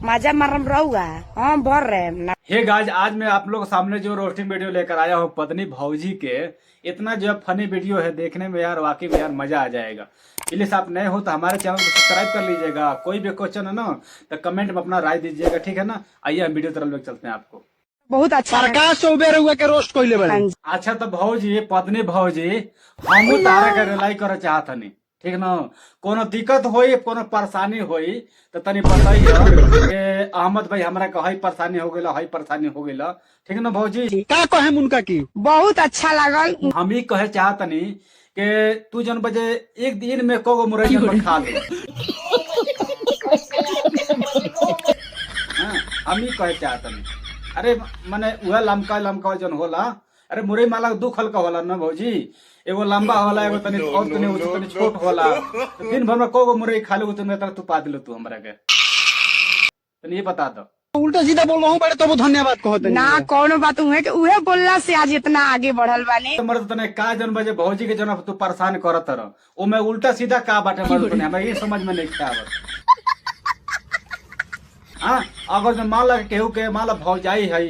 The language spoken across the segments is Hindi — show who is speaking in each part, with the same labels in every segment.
Speaker 1: मजा मरम रहुआ हम भर रहे।
Speaker 2: हे गाइस, आज मैं आप लोग के सामने जो रोस्टिंग वीडियो लेकर आया हूँ पत्नी भौजी के। इतना जो फनी वीडियो है, देखने में यार वाकई में यार मजा आ जाएगा। प्लीज आप नए हो तो हमारे चैनल को सब्सक्राइब कर लीजिएगा। कोई भी क्वेश्चन है ना तो कमेंट में अपना राय दीजिएगा, ठीक है ना। आइए हम वीडियो तरफ लेकर चलते हैं आपको।
Speaker 1: बहुत अच्छा
Speaker 3: प्रकाश चौबे रहुआ के रोस्ट कोइले बड़े।
Speaker 2: अच्छा तो भौजी, पत्नी भौजी, हम तारा के रिलाई करे चाहत हनी, ठीक ना। कोनो दिक्कत होई, कोनो परेशानी होई तो तनी बताइए कि अहमद भाई हमरा का हई परेशानी हो गेला, हई परेशानी हो गेला, ठीक ना भौजी।
Speaker 3: का कहे उनका की
Speaker 1: बहुत अच्छा लागल।
Speaker 2: हम ही कहे चाहतनी कि तू जन बजे एक दिन में को मुरई जन खा ले। हम ही कहे चाहतनी, अरे माने वह लमका लमका जन होला, अरे मुरई माला दू खल का होला ना भौजी। एगो लंबा होला, एगो तनी और तनी छोट होला। तो दिन भर में को मुरई खा ले उतने तक तू पा दिलो तू हमरा के। तनी ये बता दो।
Speaker 3: उल्टा सीधा बोल रहा हूँ बड़े, तो धन्यवाद कहते
Speaker 1: ना कोनो बात उहे बोलला से आज इतना आगे बढ़ल बानी।
Speaker 2: मर्द तने का जन बजे भौजी के जन तू परेशान करत रह, ओ मैं उल्टा सीधा का बाटे मर्द तने हमरा ये समझ में नहीं आवत। हाँ, अगर जो मान ला केहू के मान ला भौजाई है,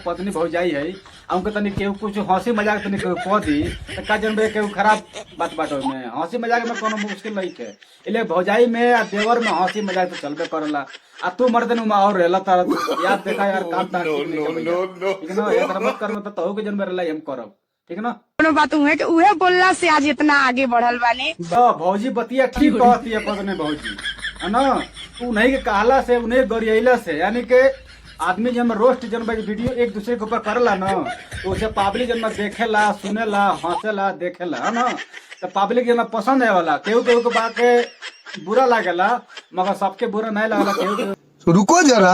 Speaker 2: पत्नी भौजाई है, हमके तनी केहू कुछ हंसी मजाक तनी केहू कह दी तो का जन बे केहू खराब बात बाटो में हंसी मजाक में कोनो मुश्किल नहीं है। इसलिए भौजाई में आ देवर में हंसी मजाक तो चलबे करला। आ तू मर्दन में और रहला तर यार देखा यार काम ता ठीक ना। ये तरह मत कर, तो के जन में रहला हम करब, ठीक ना।
Speaker 1: कोनो बात उहे बोलला से आज इतना आगे बढ़ल बानी।
Speaker 2: तो भौजी बतिया ठीक कहती है पत्नी भौजी, है ना। तू नहीं के कहला से, उन्हें गरियाला से, यानी के आदमी जब रोस्ट जन वीडियो एक दूसरे के ऊपर करला ना तो उसे पब्लिक जन देखेला, सुनेला, हंसेला, देखेला, है ना। तो पब्लिक जन पसंद है वाला। केहू केहू के बात के बुरा लागेला, मगर सबके बुरा नहीं लगेला। केहू
Speaker 4: रुको जरा,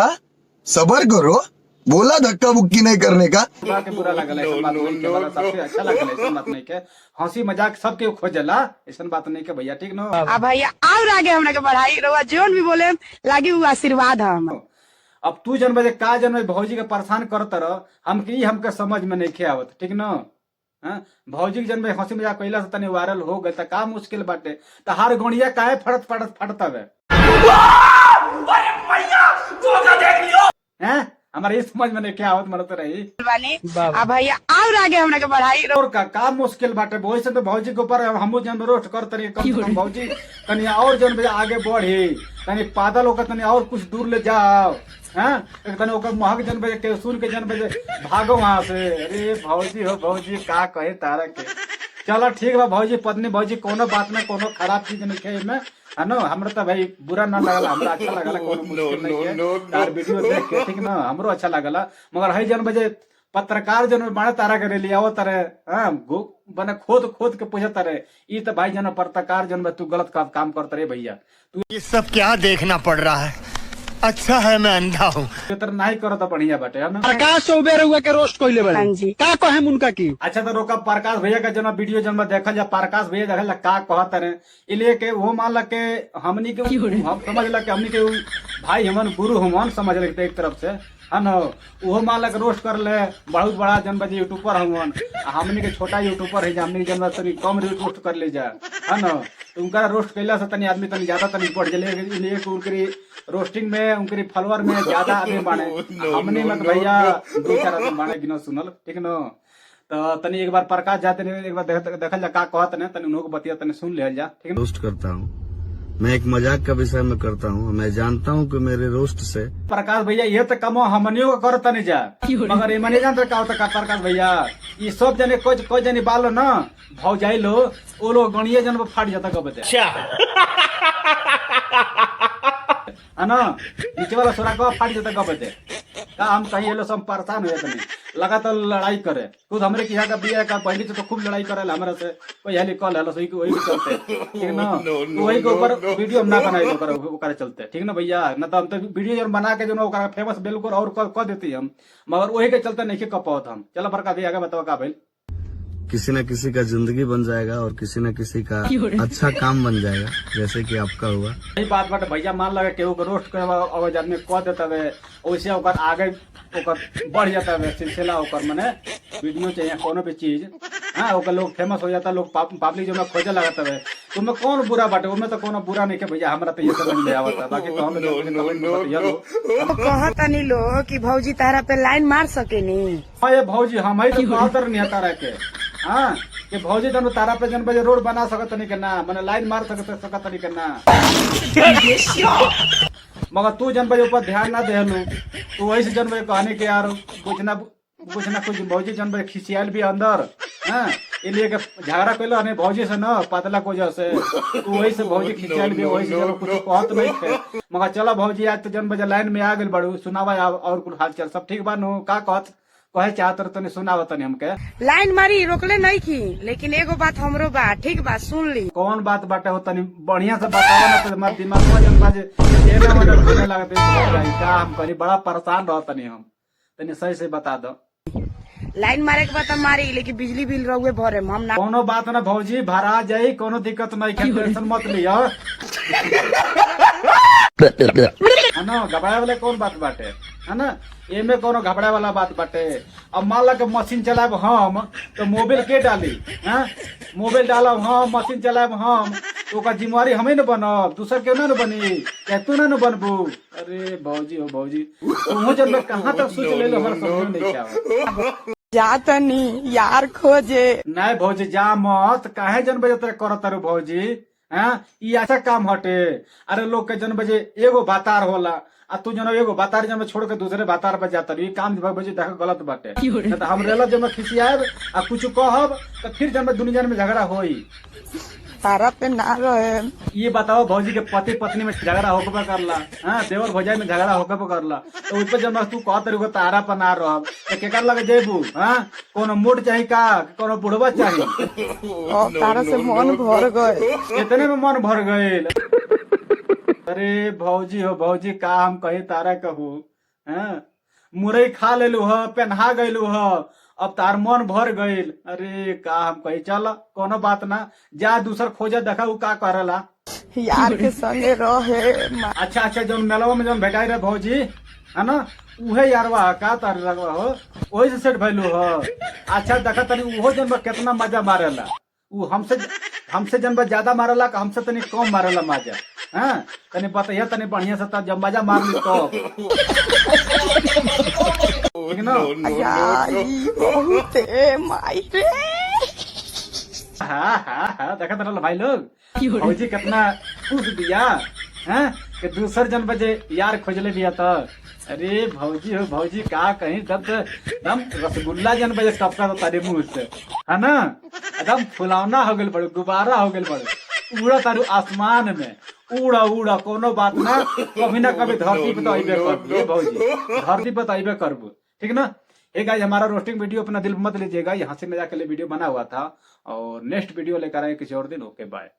Speaker 4: सबर करो, बोला धक्का मुक्की नहीं करने का।
Speaker 2: के बुरा लगेला, ऐसा बात नहीं के वाला सबसे अच्छा लगेला, ऐसा बात नहीं के। हंसी मजाक सबके खोजेला, ऐसा बात नहीं के भैया, ठीक ना।
Speaker 1: अब भैया और आगे हमरा के बढ़ाई रहुआ जोन भी बोले लागी वो आशीर्वाद है।
Speaker 2: अब तू जन बजे का जन भौजी के परेशान करत रह, हमके समझ में नहीं आवत, ठीक ना। भौजी के जन हंसी मजाक कैला से तनी वायरल हो गए तो का मुश्किल बाटे। तो हर गणिया काहे फटत हवे हैं। हमारे इस समझ में नहीं क्या आवत मरत रही।
Speaker 1: अब भैया और आगे हमरा के बढ़ाई
Speaker 2: और का मुश्किल बाटे। वही से तो भौजी के ऊपर हम जन रोस्ट करते रही, कम से कम भौजी तनी और जन बजे आगे बढ़ी, तनी पादल होकर तनी और कुछ दूर ले जाओ, तनी ओकर महक जन बजे के सुन के जन बजे भागो वहां से। अरे भौजी हो भौजी, का कहे तारा के। चलो ठीक बा भौजी, पत्नी भौजी, कोनो बात में कोनो खराब चीज नहीं है में, है ना। हमरा तो भाई बुरा ना लगला, हमरा अच्छा लगला, कोनो मुश्किल नहीं है। तार वीडियो देख के, ठीक ना, हमरो अच्छा लगला। मगर हई जन बजे पत्रकार जन बाणे तारा के लिया आवत रहे, बने खोद के पूछत रहे, ई तो भाई जन पत्रकार जन तू गलत काम करत रहे भैया। तू
Speaker 5: ये सब क्या देखना पड़ रहा है। अच्छा है मैं अंधा हूँ।
Speaker 2: नहीं करो तो बढ़िया बाटे, है ना।
Speaker 3: प्रकाश चौबे रहुआ के रोस्ट कोइले बड़े। का कहे उनका की।
Speaker 2: अच्छा तो रोका प्रकाश भैया का जन वीडियो जन देखल जा, प्रकाश भैया देखल का कहत रहे, इसलिए के वो मान ला के हमनी के हम समझ ला के हमनी के भाई हमन गुरु हमन समझ ले एक तरफ से, है ना। वो मान ला के रोस्ट कर ले, बहुत बड़ा जन बजे यूट्यूबर हमन, हमनी के छोटा यूट्यूबर है, हमनी जन तनी कम रोस्ट कर ले जा, है ना। तो उनका रोस्ट कैला से तनी आदमी तनी ज्यादा तनी बढ़ जले, इसलिए उनकी रोस्टिंग में उनके फॉलोअर में ज्यादा आदमी बाने। हमने मत भैया 2-4 आदमी बाने गिनो सुनल, ठीक ना। तो तनी एक बार प्रकाश जाते नहीं, एक बार देखल जा का कहत ने, तनी उनको बतिया तनी सुन ले जा, ठीक है।
Speaker 6: रोस्ट करता हूँ मैं, एक मजाक का विषय में करता हूँ। मैं जानता हूँ कि मेरे रोस्ट से
Speaker 2: प्रकाश भैया ये तो कमो हमनियों को करत नहीं जा, मगर ये मने जानते का होता का प्रकाश भैया। ये सब जने कोई जने बालो ना भौजाई लो, वो लोग गणिये जन फाट जाता कब बते, है ना। नीचे वाला सोरा को फाट जाता कब बते का। हम कहीं ये लोग सब परेशान हो जाते, लगातार लड़ाई करे। खुद हमरे की का बिया का पहले तो खूब लड़ाई करे हमरा से, कोई हेली कॉल है सही वही चलते, ठीक ना। तो वही के ऊपर वीडियो हम ना बनाए ओकरा चलते, ठीक ना भैया। न तो हम तो वीडियो जन बना के जो ओकरा फेमस बिल्कुल और कर देती हम, मगर वही के चलते नहीं कह पाओ हम। चलो बड़का भैया आगे बताओ का भाई।
Speaker 6: किसी न किसी का जिंदगी बन जाएगा और किसी न किसी का अच्छा काम बन जाएगा, जैसे कि आपका हुआ।
Speaker 2: यही बात बाटे भैया, मान लगे केहू के रोस्ट करे आदमी कह देता है, वैसे ओकर आगे ओकर बढ़ जाता है सिलसिला, ओकर मने वीडियो चाहिए कोनो भी चीज हाँ ओकर लोग फेमस हो जाता, लोग पब्लिक जो खोजे लगाता है, तुम्हें कौन बुरा बाटे, उनमें तो कोनो बुरा नहीं के भैया, हमरा तो ये समझ में आवता, बाकी तो हम
Speaker 1: तो कहता नहीं लो कि भौजी तारा पे लाइन मार सके नहीं।
Speaker 2: हाँ ये भौजी हम ही तो कहतर नहीं तारा के, हाँ कि भौजी जन तारा पे जन बजे रोड बना सकत नहीं के ना, मैंने लाइन मार सकत नहीं के ना, मगर तू जन बजे ऊपर ध्यान ना दे लू, तू वही से जन बजे कहने के यार कुछ ना कुछ भौजी जन बजे खिसियाल भी अंदर, हाँ इसलिए के झगड़ा कैलो नहीं भौजी से न पातला को जैसे, तू वही से भौजी खिसियाल भी, वही से जब कुछ कहत नहीं थे, मगर चलो भौजी आज तो जन बजे लाइन में आ गई बड़ू, सुनावा और कुछ हाल चाल सब ठीक बा नु, का कहत कहे चाहत तनी सुनावा तनी हमके।
Speaker 1: लाइन मारी रोकले नहीं की, लेकिन एगो बात हमरो बा, ठीक बा सुन ली।
Speaker 2: कौन बात बाटे हो तनी बढ़िया से बतावा ना, तो हमार दिमाग में जन बाजे एने ओने घूमने लगते का हम करी, बड़ा परेशान रह तनी हम, तनी सही से बता दो।
Speaker 1: लाइन मारे के बाद मारी, लेकिन बिजली बिल रहुए भरे हम ना।
Speaker 2: कोनो बात ना भौजी, भरा जाई, कोनो दिक्कत नहीं, टेंशन मत लियो, है ना, घबराए वाला कौन बात बाटे, है ना, एमे कोनो घबराए वाला बात बाटे। अब मान ला के मशीन चलाब हम तो मोबाइल के डाली, हैं मोबाइल डालब हम, मशीन चलाब हम, तो ओकर जिम्मेवारी हमें न बनब, दूसर के न बनी, क्या तू न बनबू। अरे भौजी हो भौजी, तू जब मैं कहाँ तक सोच ले लो, हमारा समझ नहीं क्या
Speaker 1: जाता नहीं यार खोजे।
Speaker 2: नहीं भौजी जा मत, काहे जन बजे तेरे करत तारू भौजी, हैं ये अच्छा काम हटे। अरे लोग के जन बजे एगो बातार होला, आ तू जन एगो बातार जन छोड़ के दूसरे बातार पर जाता रही, काम भौजी देख गलत बाटे। नहीं तो हम रेला जब खिसियाब आ कुछ कहब तो फिर जन दुनिया में झगड़ा होई,
Speaker 1: तारा पे ना रहे।
Speaker 2: ये बताओ भौजी के पति पत्नी में झगड़ा होकर करला, हाँ देवर भौजाई में झगड़ा होकर करला, तो उस पर जब तू कहत रही तारा पर ना रहब तो केकर लगे जेबू, हाँ कोनो मोट चाहिए का कोनो बुढ़वा चाहिए,
Speaker 1: तारा से मन भर गए,
Speaker 2: कितने में मन भर गए। अरे भौजी हो भौजी, का हम कही तारा कहू, हाँ मुरई खा लेलू ह, पहना गयलू ह, अब तार मन भर गईल। अरे का हम कही, चल कोनो बात ना, जा दूसर खोजे देखा उ का करेला,
Speaker 1: यार के संगे रहे।
Speaker 2: अच्छा अच्छा जो मेलवा में जो भेटाई रहे भौजी, है ना, उहे यारवा का तार लगवा हो, वही से सेट भैलू हो। अच्छा देखा तनी उहो जन कितना मजा मारेला, उ हमसे जन ज्यादा मारेला, हमसे तनी कम मारेला मजा, हाँ तनी बताइए तनी बढ़िया से, जब मजा मार ली तो ठीक ना।
Speaker 1: बहुत माई रे।
Speaker 2: हाँ हाँ हाँ देखा था भाई लोग, भौजी कितना खुश दिया, हैं कि दूसर जन बजे यार खोजले दिया था। अरे भौजी हो भौजी, का कहीं दम रसगुल्ला जन बजे टपका तो तारे मुंह से, है ना, एकदम फुलौना हो गल पड़े, गुब्बारा हो गल पड़े, उड़ा तारू आसमान में, उड़ा उड़ा कोनो बात ना, कभी ना कभी धरती पे तो अबे करबू भौजी, धरती पे तो अबे करबू, ठीक ना। एक गाइस हमारा रोस्टिंग वीडियो अपना दिल मत लीजिएगा, यहाँ से मजाक के लिए वीडियो बना हुआ था, और नेक्स्ट वीडियो लेकर आए किसी और दिन। Okay bye.